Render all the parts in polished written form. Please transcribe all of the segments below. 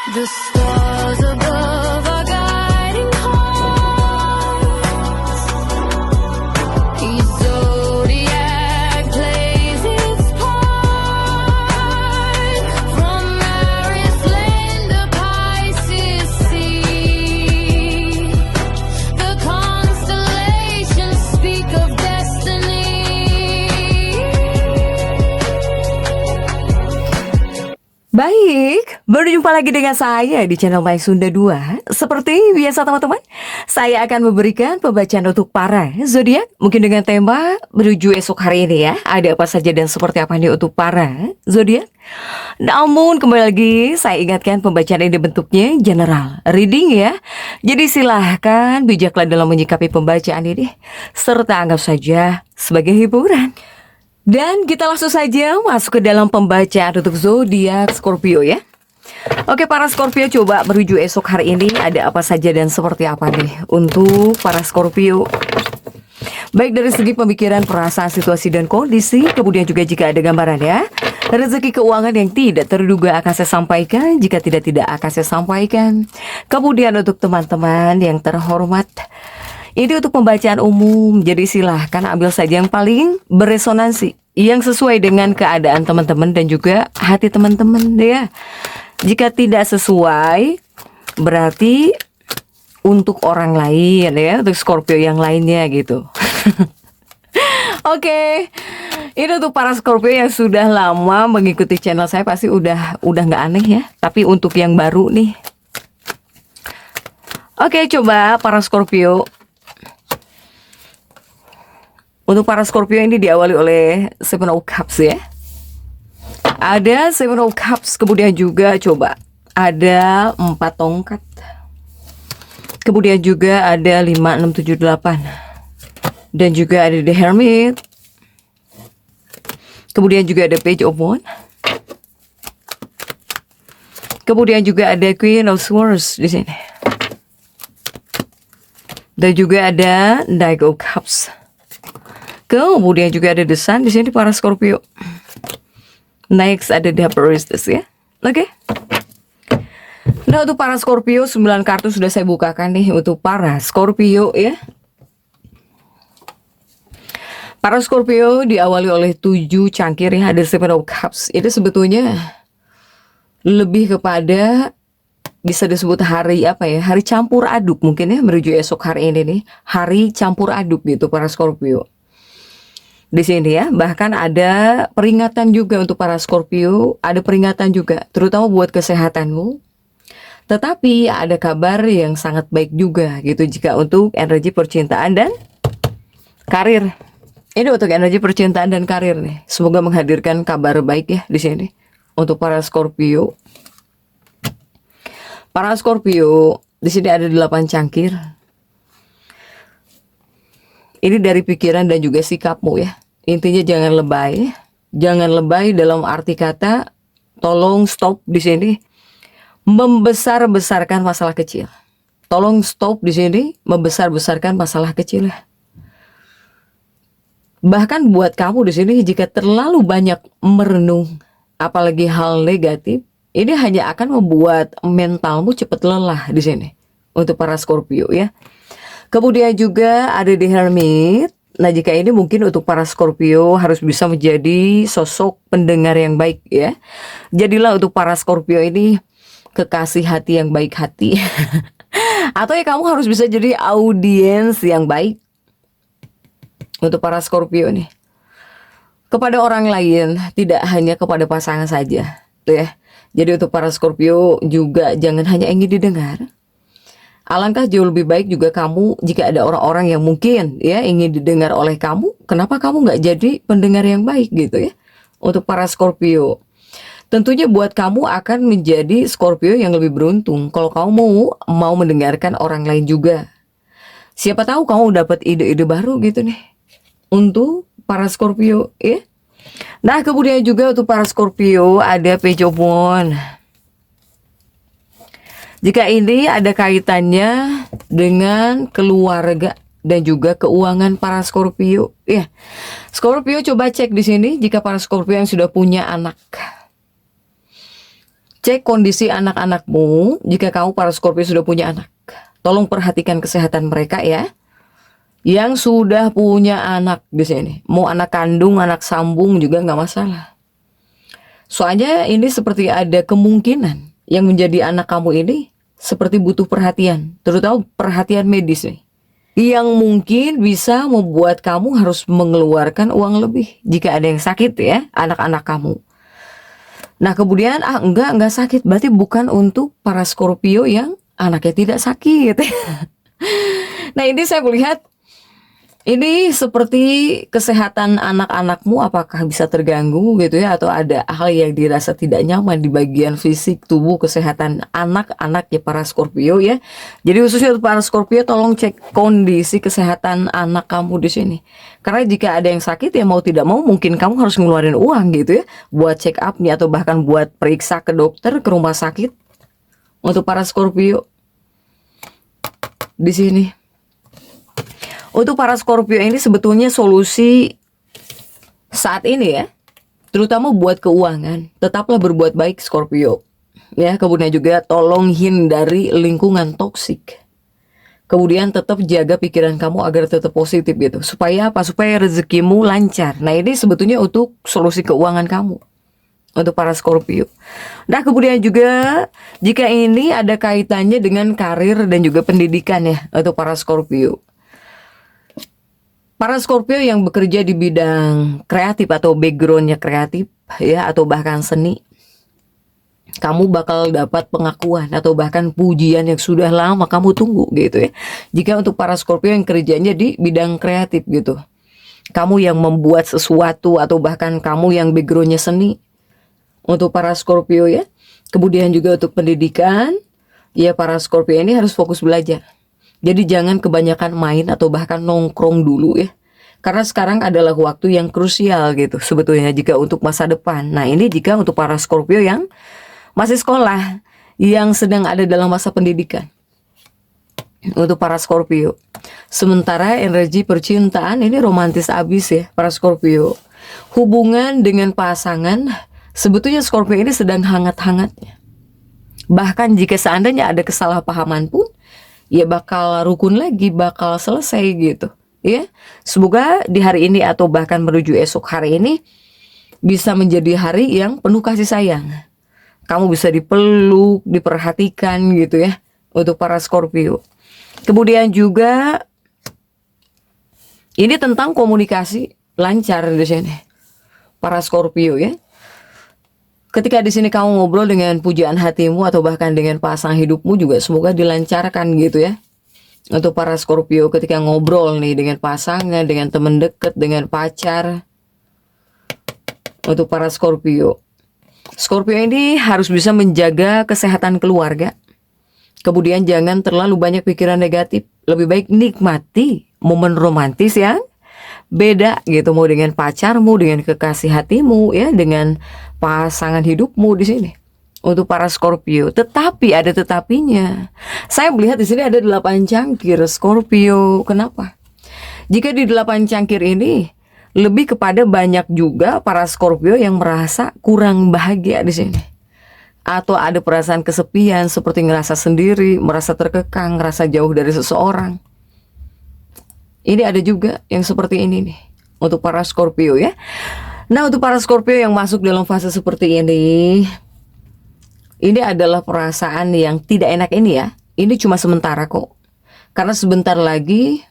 The stars above are guiding hearts. Each zodiac plays its part. From Aries land to Pisces sea. The constellations speak of destiny. Baik, baru jumpa lagi dengan saya di channel My Sunda 2. Seperti biasa teman-teman, saya akan memberikan pembacaan untuk para zodiak, mungkin dengan tema menuju esok hari ini ya. Ada apa saja dan seperti apa nih untuk para zodiak. Namun kembali lagi saya ingatkan pembacaan ini bentuknya general reading ya. Jadi silahkan bijaklah dalam menyikapi pembacaan ini, serta anggap saja sebagai hiburan. Dan kita langsung saja masuk ke dalam pembacaan untuk zodiak Scorpio ya. Oke, para Scorpio, coba menuju esok hari ini ada apa saja dan seperti apa nih untuk para Scorpio. Baik dari segi pemikiran, perasaan, situasi dan kondisi, kemudian juga jika ada gambaran ya. Rezeki keuangan yang tidak terduga akan saya sampaikan, jika tidak akan saya sampaikan. Kemudian untuk teman-teman yang terhormat, ini untuk pembacaan umum, jadi silahkan ambil saja yang paling beresonansi, yang sesuai dengan keadaan teman-teman dan juga hati teman-teman ya. Jika tidak sesuai, berarti untuk orang lain ya, untuk Scorpio yang lainnya gitu. Oke, ini untuk para Scorpio yang sudah lama mengikuti channel saya pasti udah nggak aneh ya. Tapi untuk yang baru nih, oke, coba para Scorpio. Untuk para Scorpio ini diawali oleh Seven of Cups ya. Ada Seven of Cups, kemudian juga coba ada 4 tongkat. Kemudian juga ada 5, 6, 7, 8. Dan juga ada The Hermit. Kemudian juga ada Page of Wands. Kemudian juga ada Queen of Swords di sini. Dan juga ada Knight of Cups. Kemudian juga ada The Sun di sini para Scorpio. Next ada The Priestess ya. Oke. Nah, untuk para Scorpio 9 kartu sudah saya bukakan nih untuk para Scorpio ya. Para Scorpio diawali oleh 7 cangkir ya, ada Seven of Cups. Itu sebetulnya lebih kepada bisa disebut hari apa ya? Hari campur aduk mungkin ya, menuju esok hari ini nih. Hari campur aduk gitu para Scorpio. Di sini ya, bahkan ada peringatan juga untuk para Scorpio, ada peringatan juga, terutama buat kesehatanmu. Tetapi ada kabar yang sangat baik juga gitu jika untuk energi percintaan dan karir. Ini untuk energi percintaan dan karir nih. Semoga menghadirkan kabar baik ya di sini untuk para Scorpio. Para Scorpio, di sini ada 8 cangkir. Ini dari pikiran dan juga sikapmu ya. Intinya jangan lebay. Jangan lebay dalam arti kata, tolong stop di sini membesar-besarkan masalah kecil. Tolong stop di sini membesar-besarkan masalah kecil ya. Bahkan buat kamu di sini jika terlalu banyak merenung apalagi hal negatif, ini hanya akan membuat mentalmu cepat lelah di sini untuk para Scorpio ya. Kemudian juga ada The Hermit. Nah, jika ini mungkin untuk para Scorpio harus bisa menjadi sosok pendengar yang baik ya. Jadilah untuk para Scorpio ini kekasih hati yang baik hati. Atau ya kamu harus bisa jadi audiens yang baik untuk para Scorpio nih. Kepada orang lain, tidak hanya kepada pasangan saja tuh ya. Jadi untuk para Scorpio juga jangan hanya ingin didengar. Alangkah jauh lebih baik juga kamu jika ada orang-orang yang mungkin ya ingin didengar oleh kamu, kenapa kamu nggak jadi pendengar yang baik gitu ya. Untuk para Scorpio, tentunya buat kamu akan menjadi Scorpio yang lebih beruntung kalau kamu mau mendengarkan orang lain juga. Siapa tahu kamu dapat ide-ide baru gitu nih untuk para Scorpio ya. Nah, kemudian juga untuk para Scorpio ada Page of Wands. Jika ini ada kaitannya dengan keluarga dan juga keuangan para Scorpio, ya. Scorpio coba cek di sini jika para Scorpio yang sudah punya anak. Cek kondisi anak-anakmu. Jika kamu para Scorpio sudah punya anak, tolong perhatikan kesehatan mereka ya. Yang sudah punya anak di sini, mau anak kandung, anak sambung juga nggak masalah. Soalnya ini seperti ada kemungkinan yang menjadi anak kamu ini seperti butuh perhatian, terutama perhatian medis nih, yang mungkin bisa membuat kamu harus mengeluarkan uang lebih jika ada yang sakit ya, anak-anak kamu. Nah kemudian enggak sakit, berarti bukan untuk para Scorpio yang anaknya tidak sakit. Nah ini saya melihat ini seperti kesehatan anak-anakmu apakah bisa terganggu gitu ya, atau ada hal yang dirasa tidak nyaman di bagian fisik tubuh kesehatan anak-anak ya para Scorpio ya. Jadi khususnya untuk para Scorpio tolong cek kondisi kesehatan anak kamu di sini. Karena jika ada yang sakit ya mau tidak mau mungkin kamu harus ngeluarin uang gitu ya buat check up nih, atau bahkan buat periksa ke dokter, ke rumah sakit untuk para Scorpio di sini. Untuk para Scorpio ini sebetulnya solusi saat ini ya, terutama buat keuangan, tetaplah berbuat baik Scorpio. Ya, kemudian juga tolong hindari lingkungan toksik. Kemudian tetap jaga pikiran kamu agar tetap positif gitu. Supaya apa? Supaya rezekimu lancar. Nah, ini sebetulnya untuk solusi keuangan kamu. Untuk para Scorpio. Nah kemudian juga jika ini ada kaitannya dengan karir dan juga pendidikan ya untuk para Scorpio. Para Scorpio yang bekerja di bidang kreatif atau backgroundnya kreatif ya, atau bahkan seni, kamu bakal dapat pengakuan atau bahkan pujian yang sudah lama kamu tunggu gitu ya. Jika untuk para Scorpio yang kerjanya di bidang kreatif gitu, kamu yang membuat sesuatu atau bahkan kamu yang backgroundnya seni, untuk para Scorpio ya. Kemudian juga untuk pendidikan ya, para Scorpio ini harus fokus belajar. Jadi jangan kebanyakan main atau bahkan nongkrong dulu ya. Karena sekarang adalah waktu yang krusial gitu sebetulnya jika untuk masa depan. Nah ini jika untuk para Scorpio yang masih sekolah, yang sedang ada dalam masa pendidikan. Untuk para Scorpio. Sementara energi percintaan ini romantis abis ya para Scorpio. Hubungan dengan pasangan, sebetulnya Scorpio ini sedang hangat-hangatnya. Bahkan jika seandainya ada kesalahpahaman pun, ya bakal rukun lagi, bakal selesai gitu ya. Semoga di hari ini atau bahkan menuju esok hari ini bisa menjadi hari yang penuh kasih sayang. Kamu bisa dipeluk, diperhatikan gitu ya untuk para Scorpio. Kemudian juga ini tentang komunikasi lancar di sini para Scorpio ya. Ketika di sini kamu ngobrol dengan pujaan hatimu atau bahkan dengan pasangan hidupmu juga semoga dilancarkan gitu ya. Untuk para Scorpio ketika ngobrol nih dengan pasangan, dengan teman dekat, dengan pacar. Untuk para Scorpio. Scorpio ini harus bisa menjaga kesehatan keluarga. Kemudian jangan terlalu banyak pikiran negatif. Lebih baik nikmati momen romantis yang beda gitu, mau dengan pacarmu, dengan kekasih hatimu ya, dengan pasangan hidupmu di sini. Untuk para Scorpio, tetapi ada tetapinya. Saya melihat di sini ada 8 cangkir Scorpio. Kenapa? Jika di 8 cangkir ini lebih kepada banyak juga para Scorpio yang merasa kurang bahagia di sini. Atau ada perasaan kesepian seperti ngerasa sendiri, merasa terkekang, ngerasa jauh dari seseorang. Ini ada juga yang seperti ini nih untuk para Scorpio ya. Nah untuk para Scorpio yang masuk dalam fase seperti ini adalah perasaan yang tidak enak ini ya. Ini cuma sementara kok. Karena sebentar lagi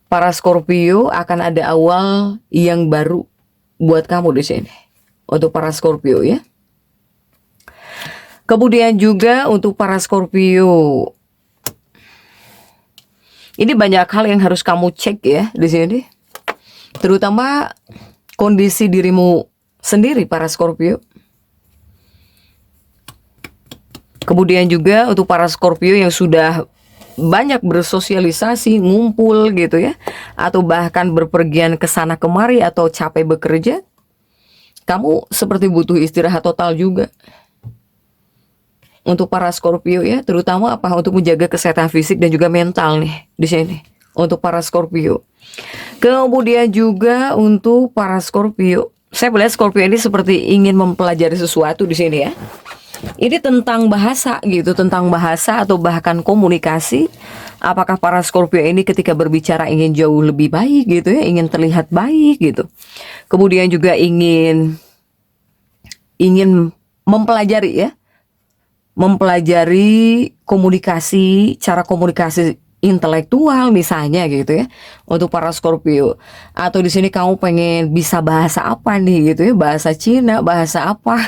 para Scorpio akan ada awal yang baru buat kamu di sini. Untuk para Scorpio ya. Kemudian juga untuk para Scorpio, ini banyak hal yang harus kamu cek ya di sini. Terutama kondisi dirimu sendiri para Scorpio. Kemudian juga untuk para Scorpio yang sudah banyak bersosialisasi, ngumpul gitu ya, atau bahkan berpergian ke sana kemari atau capek bekerja, kamu seperti butuh istirahat total juga. Untuk para Scorpio ya, terutama apa, untuk menjaga kesehatan fisik dan juga mental nih di sini untuk para Scorpio. Kemudian juga untuk para Scorpio, saya melihat Scorpio ini seperti ingin mempelajari sesuatu di sini ya. Ini tentang bahasa gitu, tentang bahasa atau bahkan komunikasi. Apakah para Scorpio ini ketika berbicara ingin jauh lebih baik gitu ya, ingin terlihat baik gitu. Kemudian juga ingin mempelajari ya, mempelajari komunikasi, cara komunikasi intelektual misalnya gitu ya untuk para Scorpio. Atau di sini kamu pengen bisa bahasa apa nih gitu ya, bahasa Cina, bahasa apa?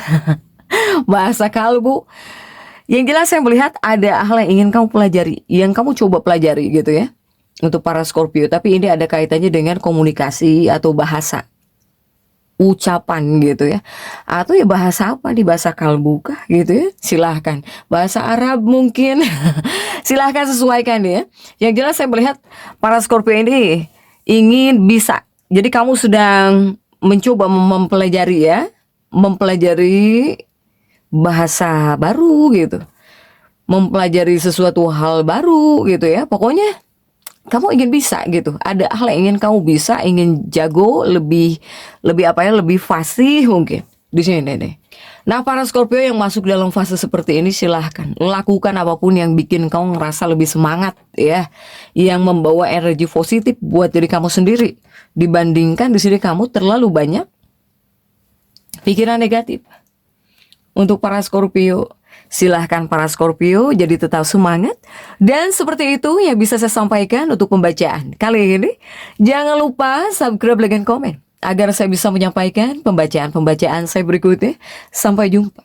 Bahasa kalbu. Yang jelas saya melihat ada hal yang ingin kamu pelajari, yang kamu coba pelajari gitu ya untuk para Scorpio. Tapi ini ada kaitannya dengan komunikasi atau bahasa, ucapan gitu ya. Atau ya bahasa apa nih, bahasa kalbu kah gitu ya. Silahkan. Bahasa Arab mungkin. Silahkan sesuaikan ya. Yang jelas saya melihat para Scorpio ini ingin bisa. Jadi kamu sedang mencoba mempelajari ya, mempelajari bahasa baru gitu, mempelajari sesuatu hal baru gitu ya. Pokoknya kamu ingin bisa gitu. Ada hal yang ingin kamu bisa, ingin jago, lebih apa ya, lebih fasih mungkin di sini deh. Nah, para Scorpio yang masuk dalam fase seperti ini silahkan lakukan apapun yang bikin kamu ngerasa lebih semangat ya, yang membawa energi positif buat diri kamu sendiri, dibandingkan di sini kamu terlalu banyak pikiran negatif. Untuk para Scorpio, silahkan para Scorpio jadi tetap semangat. Dan seperti itu yang bisa saya sampaikan untuk pembacaan kali ini. Jangan lupa subscribe, like, dan komen agar saya bisa menyampaikan pembacaan-pembacaan saya berikutnya. Sampai jumpa.